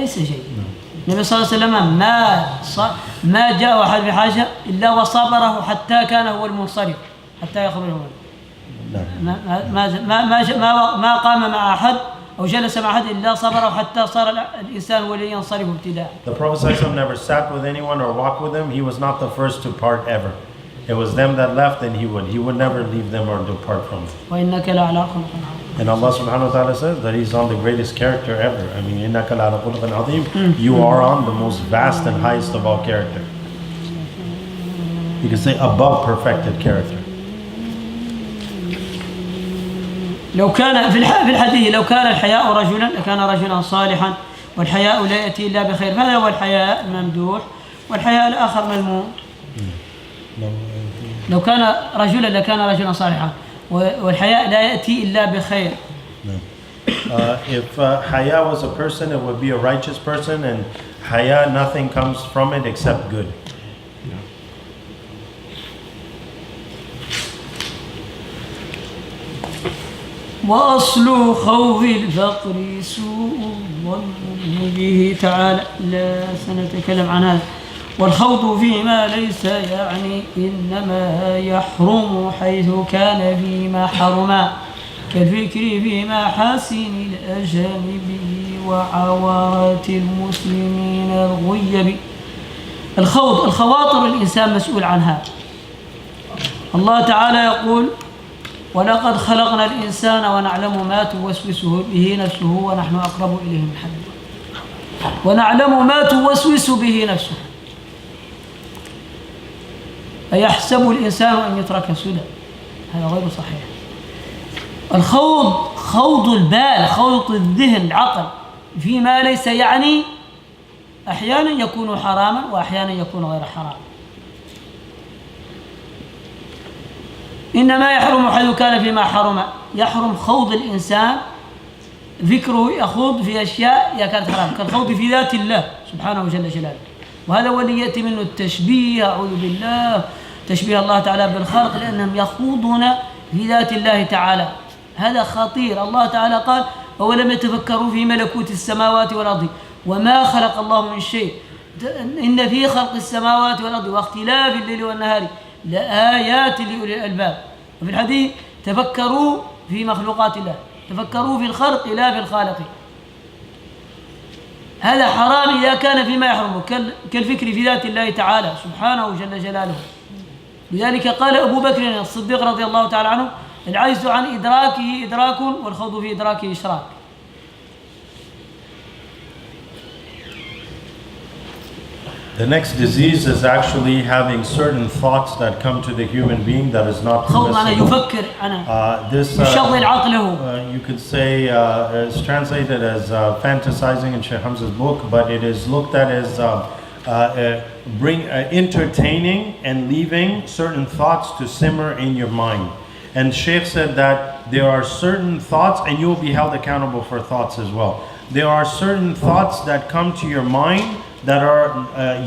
ليس شيء. النبي صلى الله عليه وسلم ما جاء أحد بحاجة إلا وصبره حتى كان هو المنصرف حتى يخرج ما قام مع أحد أو جلس مع أحد إلا صبره حتى صار الإنسان هو الذي ينصرف ابتداء. The Prophet never sat with anyone or walked with them. He was not the first to part ever. It was them that left, and he would never leave them or depart from them. وإنك لعلى خلق عظيم. And Allah subhanahu wa ta'ala says that He's on the greatest character ever. I mean, إنك لعلى خلق عظيم. You are on the most vast and highest of all character. You can say above perfected character. لو كان في الحديث لو كان الحياء رجلا لكان رجلا صالحا والحياء لا يأتي إلا بخير. هذا هو الحياء الممدوح والحياء الآخر مذموم. لو كان رجلا لكان رجلا صالحا والحياء لا يأتي إلا بخير. If haya was a person, it would be a righteous person, and haya, nothing comes from it except good. وأصل خوف الفقر سوء الظن به تعالى لا سنتكلم عن هذا. والخوض فيما ليس يعني إنما يحرم حيث كان فيما حرم كالفكر في محاسن الأجانب وعورات المسلمين الغيب. الخواطر الإنسان مسؤول عنها. الله تعالى يقول ولقد خلقنا الإنسان ونعلم ما توسوس به نفسه ونحن أقرب إليه من حبل الوريد. ونعلم ما توسوس به نفسه. أيحسب الإنسان أن يترك سدى؟ هذا غير صحيح. الخوض خوض البال، خوض الذهن، العقل فيما ليس يعني أحيانا يكون حراما وأحيانا يكون غير حرام. إنما يحرم حيث كان فيما حرم. يحرم خوض الإنسان ذكره يخوض في أشياء كانت حرام كالخوض في ذات الله سبحانه جل جلاله. وهذا هو اللي يأتي منه التشبيه. أعوذ بالله، تشبيه الله تعالى بالخلق لأنهم يخوضون في ذات الله تعالى. هذا خطير. الله تعالى قال أولم يتفكروا في ملكوت السماوات والأرض وما خلق الله من شيء إن في خلق السماوات والأرض واختلاف الليل والنهار لآيات لأولي الألباب. وفي الحديث تفكروا في مخلوقات الله، تفكروا في الخلق لا في الخالق. هذا حرام إذا كان فيما يحرمه كالفكر في ذات الله تعالى سبحانه جل جلاله. لذلك قال أبو بكر الصديق رضي الله تعالى عنه العجز عن إدراكه إدراك والخوض في إدراكه إشراك. The next disease is actually having certain thoughts that come to the human being that is not permissible. This you could say is translated as fantasizing in Shaykh Hamza's book, but it is looked at as entertaining and leaving certain thoughts to simmer in your mind. And Shaykh said that there are certain thoughts, and you will be held accountable for thoughts as well. There are certain thoughts that come to your mind that are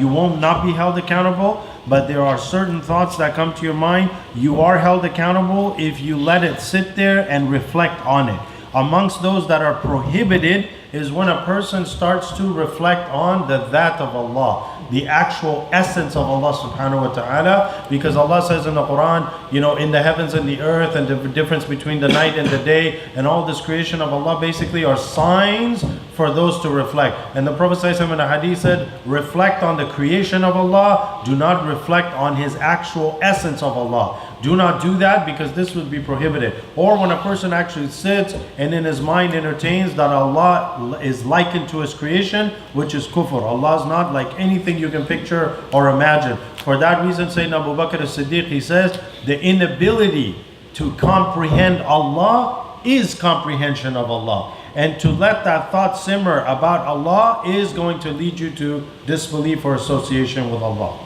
you will not be held accountable, but there are certain thoughts that come to your mind. You are held accountable if you let it sit there and reflect on it. Amongst those that are prohibited is when a person starts to reflect on the that of Allah, the actual essence of Allah subhanahu wa ta'ala, because Allah says in the Quran, you know, in the heavens and the earth and the difference between the night and the day and all this creation of Allah basically are signs for those to reflect. And the Prophet ﷺ in the hadith said, reflect on the creation of Allah, do not reflect on His actual essence of Allah. Do not do that because this would be prohibited. Or when a person actually sits and in his mind entertains that Allah is likened to His creation, which is kufr. Allah is not like anything you can picture or imagine. For that reason, Sayyidina Abu Bakr as-Siddiq, he says, the inability to comprehend Allah is comprehension of Allah. And to let that thought simmer about Allah is going to lead you to disbelief or association with Allah.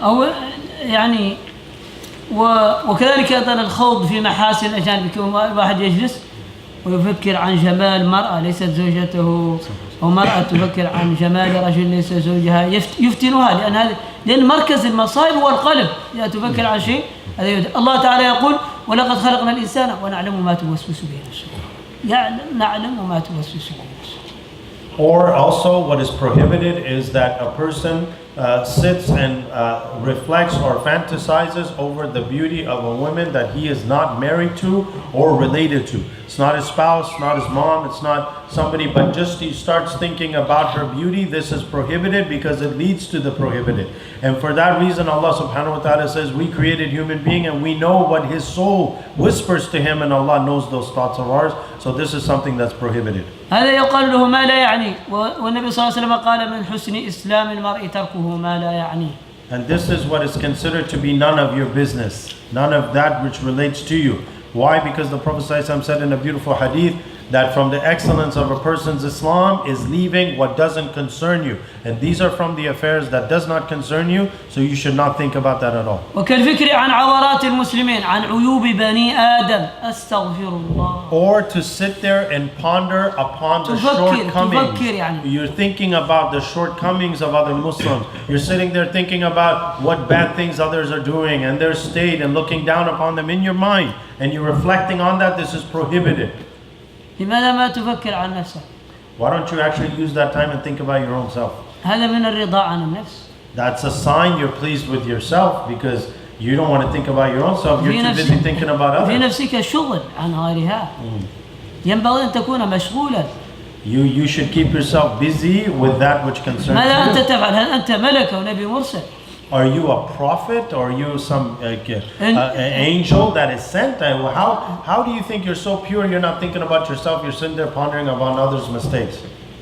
أو يعني وكذلك أيضا الخوض في محاسن الأجانب. واحد يجلس ويفكر عن جمال المرأة ليست زوجته، أو مرأة تفكر عن جمال رجل ليس زوجها، يفتنها لأن مركز المصائب هو القلب. إذا تفكر عن شيء الله تعالى يقول ولقد خلقنا الإنسان ونعلم ما توسوس به نفسه. نعلم ما توسوس به نفسه. Or also what is prohibited is that a person sits and reflects or fantasizes over the beauty of a woman that he is not married to or related to. It's not his spouse, not his mom, it's not somebody, but just he starts thinking about her beauty. This is prohibited because it leads to the prohibited. And for that reason, Allah subhanahu wa ta'ala says, we created human being and we know what his soul whispers to him, and Allah knows those thoughts of ours. So this is something that's prohibited. هذا يقال له ما لا يعني والنبي صلى الله عليه وسلم قال من حسن إسلام المرء تركه ما لا يعنيه. And this is what is considered to be none of your business, none of that which relates to you. Why? Because the Prophet ﷺ said in a beautiful hadith that from the excellence of a person's Islam is leaving what doesn't concern you. And these are from the affairs that does not concern you, so you should not think about that at all. وكالفكر عن عورات المسلمين عن عيوب بني آدم أستغفر الله. Or to sit there and ponder upon the shortcomings. You're thinking about the shortcomings of other Muslims. You're sitting there thinking about what bad things others are doing and their state and looking down upon them in your mind. And you're reflecting on that. This is prohibited. لماذا ما تفكر عن نفسك؟ Why don't you actually use that time and think about your own self? هذا من الرضا عن النفس. That's a sign you're pleased with yourself because you don't want to think about your own self. You're too busy thinking about others. في نفسك شغل عن غيرها. ينبغي أن تكون مشغولا. You should keep yourself busy with that which concerns you. ماذا أنت تفعل؟ هل أنت ملك أو نبي مرسل؟ Are you a prophet or are you some angel that is sent? How do you think you're so pure you're not thinking about yourself? You're sitting there pondering about others' mistakes.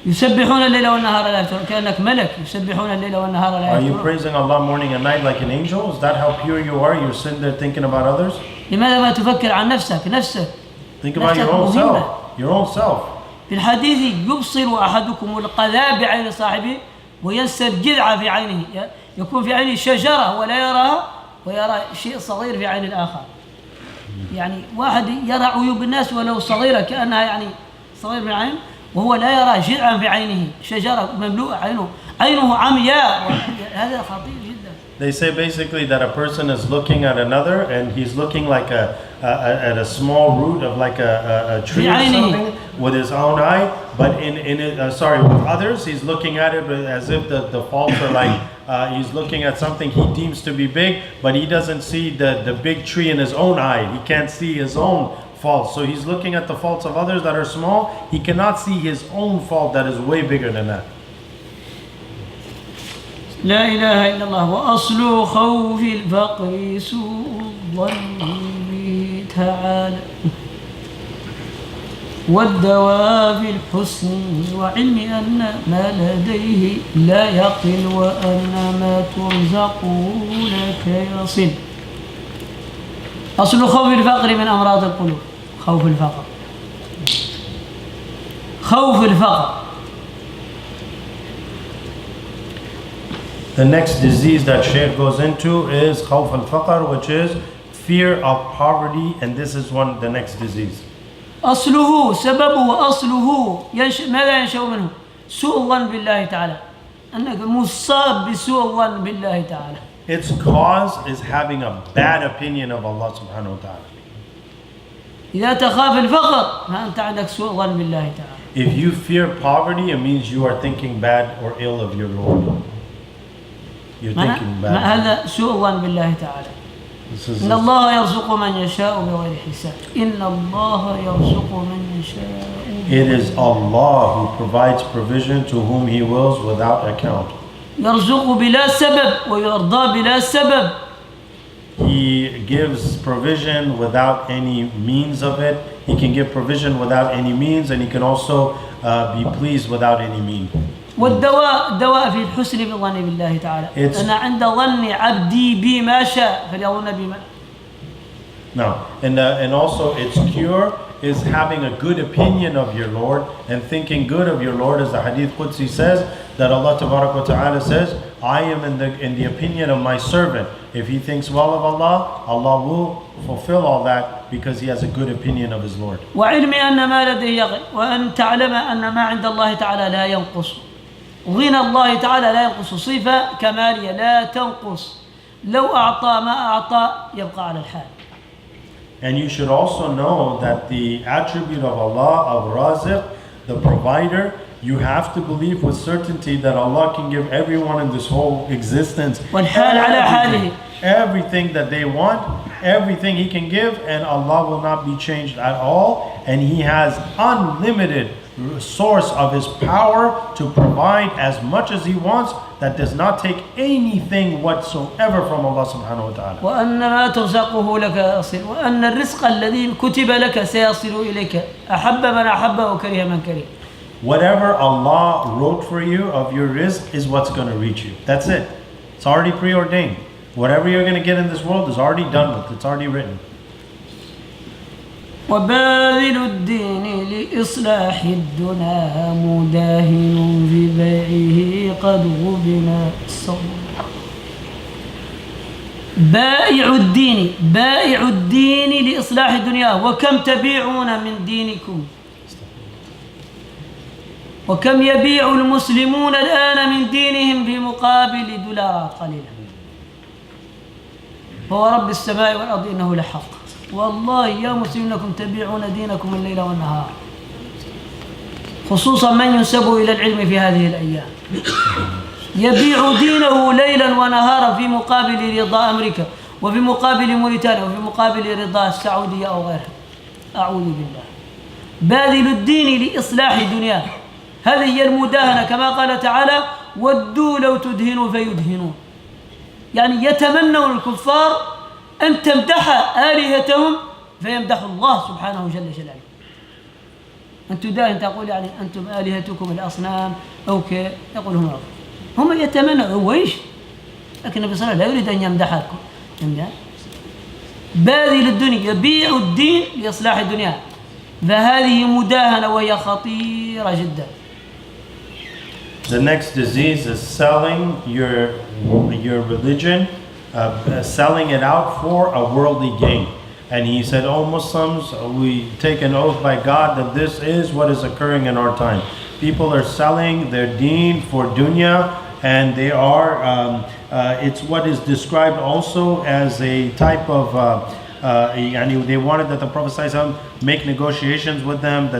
يسبحون الليل والنهار لا يفترون كأنك ملك يسبحون الليل والنهار لا Are يفترون. you praising Allah morning and night like an angel? Is that how pure you are? You're sitting there thinking about others? لماذا ما تفكر عن نفسك؟ نفسك. Think about your own self. Your own self. في الحديث يبصر أحدكم القذى بعين صاحبه وينسى الجذع في عينه. يكون في عينه شجرة ولا يراها ويرى شيء صغير في عين الآخر. يعني واحد يرى عيوب الناس ولو صغيرة كأنها يعني صغير في العين وهو لا يرى جذعا في عينه شجرة مملوءة عينه عمياء. هذا خطير جدا. They say basically that a person is looking at another and he's looking like at a small root of like a tree or something with his own eye, but with others he's looking at it as if the faults are like he's looking at something he deems to be big, but he doesn't see the big tree in his own eye. He can't see his own faults. So he's looking at the faults of others that are small. He cannot see his own fault that is way bigger than that. لا إله إلا الله وأصل خوف الفقر سوء الظن به تعالى والدواء في الحسن وعلم أن ما لديه لا يقل وأن ما ترزقه لك يصل. أصل خوف الفقر من أمراض القلوب. خوف الفقر خوف الفقر. The next disease that Shaykh goes into is khawf al-faqr, which is fear of poverty, and this is the next disease. أصله سببه أصله ماذا ينشأ منه؟ سوء الظن بالله تعالى. أنك مصاب بسوء الظن بالله تعالى. Its cause is having a bad opinion of Allah subhanahu wa ta'ala. إذا تخاف الفقر فأنت عندك سوء ظن بالله تعالى. If you fear poverty, it means you are thinking bad or ill of your Lord. You're thinking bad. هذا سوء ظن بالله تعالى. إن الله يرزق من يشاء بغير حساب. إن الله يرزق من يشاء. It is Allah who provides provision to whom He wills without account. يرزق بلا سبب ويرضى بلا سبب. He gives provision without any means of it. He can give provision without any means, and He can also be pleased without any means. والدواء في الحسن بالظن بالله تعالى. أنا عند ظن عبدي بي ما شاء فليظن بي ما. Now, and also its cure is having a good opinion of your Lord and thinking good of your Lord, as the Hadith Qudsi says that Allah Tabarak wa Ta'ala says, I am in the opinion of my servant. If he thinks well of Allah, Allah will fulfill all that because he has a good opinion of his Lord. وعلم أن ما لديه يغل وأن تعلم أن ما عند الله تعالى لا ينقص. غنى الله تعالى لا ينقص. صفة كمالية لا تنقص. لو أعطى ما أعطى يبقى على الحال. And you should also know that the attribute of Allah, of Raziq, the provider, You have to believe with certainty that Allah can give everyone in this whole existence والحال على حاله. everything that they want, everything He can give, and Allah will not be changed at all. And He has unlimited source of His power to provide as much as He wants. That does not take anything whatsoever from Allah subhanahu wa ta'ala. وأن ما ترزقه لك يصل وأن الرزق الذي كتب لك سيصل إليك أحب من أحب وكره من كره. Whatever Allah wrote for you of your rizq is what's going to reach you. That's it. It's already preordained. Whatever you're going to get in this world is already done with. It's already written. وباذل الدين لإصلاح الدنا مداهن في بيعه قد غبن الصوم. بائع الدين لإصلاح الدنيا. وكم تبيعون من دينكم، وكم يبيع المسلمون الآن من دينهم في مقابل دولارات قليلة. هو رب السماء والأرض إنه لحق. والله يا مسلمين انكم تبيعون دينكم الليل والنهار، خصوصا من ينسب الى العلم في هذه الايام، يبيع دينه ليلا ونهارا في مقابل رضا امريكا وفي مقابل موريتانيا وفي مقابل رضا السعوديه او غيرها. اعوذ بالله. باذل الدين لاصلاح دنياه، هذه هي المداهنه كما قال تعالى: ودوا لو تدهنوا فيدهنون. يعني يتمنون الكفار أن تمدح آلهتهم فيمدح الله سبحانه جل جلاله. أن تداهن تقول يعني أنتم آلهتكم الأصنام أو كي يقول هم يتمنوا وإيش، لكن النبي صلى الله عليه وسلم لا يريد أن يمدحكم. باذل الدنيا يبيع الدين لإصلاح الدنيا، فهذه مداهنة وهي خطيرة جدا. The next disease is selling your religion, selling it out for a worldly gain. And he said, "Oh Muslims, we take an oath by God that this is what is occurring in our time. People are selling their deen for dunya, and they are, it's what is described also as a type of, they wanted that the Prophet ﷺ make negotiations with them,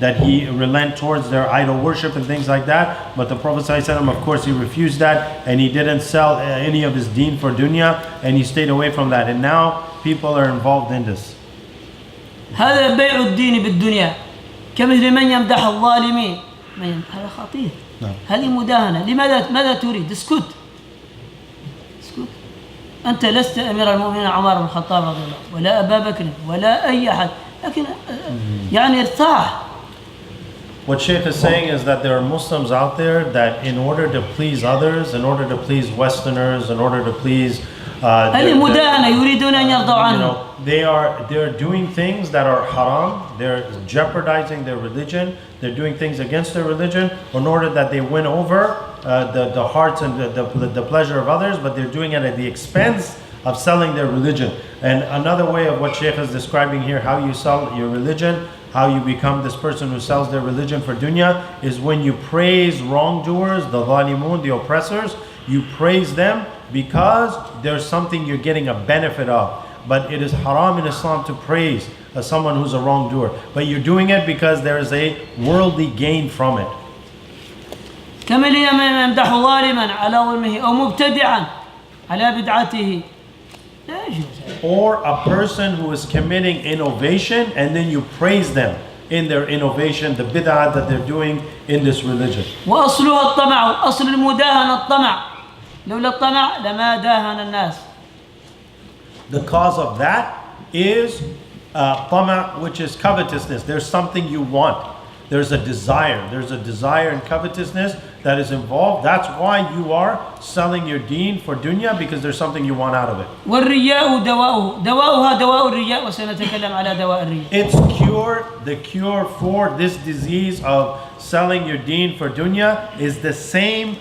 that he relent towards their idol worship and things like that. But the Prophet ﷺ, of course, he refused that, and he didn't sell any of his deen for dunya, and he stayed away from that. And now people are involved in this. هذا بيع الدين بالدنيا كمثل من يمدح الظالمين. هذا خطير. هذه مداهنة. ماذا تريد؟ اسكت. أنت لست أمير المؤمنين عمر بن الخطاب رضي الله، ولا أبا بكر، ولا أي أحد، لكن يعني ارتاح. What Shaykh is saying is that there are Muslims out there that in order to please others, in order to please Westerners, in order to please هذه مداهنة يريدون أن يرضوا عنه. they're doing things that are haram, they're jeopardizing their religion, they're doing things against their religion in order that they win over the hearts and the pleasure of others, but they're doing it at the expense of selling their religion. And another way of what Shaykh is describing here, how you sell your religion, how you become this person who sells their religion for dunya, is when you praise wrongdoers, the zalimun, the oppressors, you praise them because there's something you're getting a benefit of. But it is haram in Islam to praise someone who's a wrongdoer. But you're doing it because there is a worldly gain from it. كما يمدح ظالما على ظلمه أو مبتدعا على بدعته. Or a person who is committing innovation and then you praise them in their innovation, the bid'ah that they're doing in this religion. وأصلها الطمع، أصل المداهنة الطمع. لولا الطمع لما داهن الناس. The cause of that is tama, which is covetousness. There's something you want. There's a desire. There's a desire and covetousness that is involved. That's why you are selling your deen for dunya, because there's something you want out of it. والرياء دواؤه، دواؤها دواء الرياء، وسنتكلم على دواء الرياء. Its cure, the cure for this disease of selling your deen for dunya is the same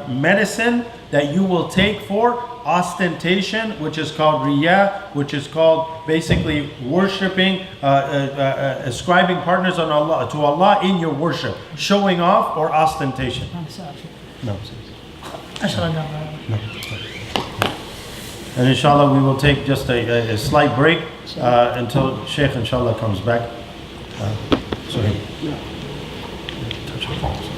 medicine that you will take for ostentation, which is called riyah, which is called basically worshipping, ascribing partners on Allah to Allah in your worship, showing off or ostentation. No. And inshallah we will take just a slight break until Shaykh inshallah comes back. Touch your phones.